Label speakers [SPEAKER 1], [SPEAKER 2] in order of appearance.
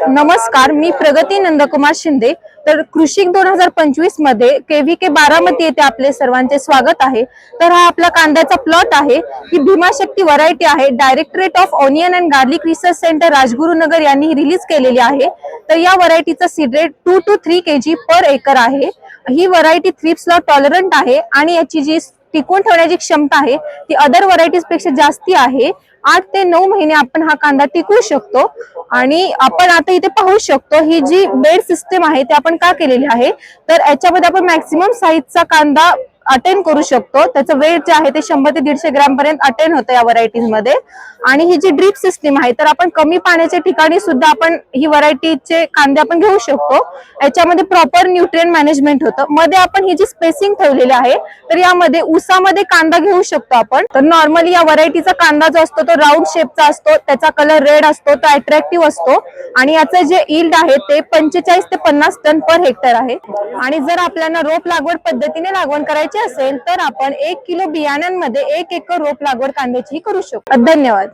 [SPEAKER 1] नमस्कार, मी प्रगती नंदकुमार शिंदे। तर कृषिक 2025 मध्ये KVK बारामती येथे आपले सर्वांचे स्वागत आहे। तर हा आपला कांद्याचा प्लॉट आहे। ही भीमाशक्ती व्हरायटी आहे। Directorate of onion and garlic research centre Rajgurunagar यांनी रिलीज केलेली आहे। तर या व्हरायटीचा seed rate 2 to 3 kg per acre आहे। ही व्हरायटी थ्रिप्सला टॉलरंट आहे आणि याची जी टिकून ठेवण्याची क्षमता आहे ती अदर व्हरायटीज पेक्षा जास्ती आहे। 8 ते 9 महिने आपण हा कांदा टिकवू शकतो। आणि आपण आता इथे पाहू शकतो ही जी बेड सिस्टम आहे ते आपण का केलेली आहे, तर याच्यामध्ये आपण मॅक्सिमम साईजचा कांदा अटेन करू शकतो। त्याचं वेट जे आहे ते 100 ते 150 ग्रॅम पर्यंत अटेन होतं या व्हरायटीज मध्ये। आणि ही जी ड्रिप सिस्टीम आहे तर आपण कमी पाण्याच्या ठिकाणी सुद्धा आपण ही व्हरायटीचे कांदे आपण घेऊ शकतो। याच्यामध्ये प्रॉपर न्यूट्रिएंट मॅनेजमेंट होतं। मध्ये आपण ही जी स्पेसिंग ठेवलेली आहे तर यामध्ये ऊसामध्ये कांदा घेऊ शकतो आपण। तर नॉर्मली या व्हरायटीचा कांदा जो असतो तो राऊंड शेपचा असतो, त्याचा कलर रेड असतो, तो अट्रॅक्टिव्ह असतो आणि याचं जे यील्ड आहे ते 45 ते 50 टन पर हेक्टर आहे। आणि जर आपल्याला रोप लागवड पद्धतीने लागवड करायची असेल तर आपण 1 किलो बियाण्यांमध्ये 1 एकर रोप लागवड कांद्याची करू शकतो। धन्यवाद।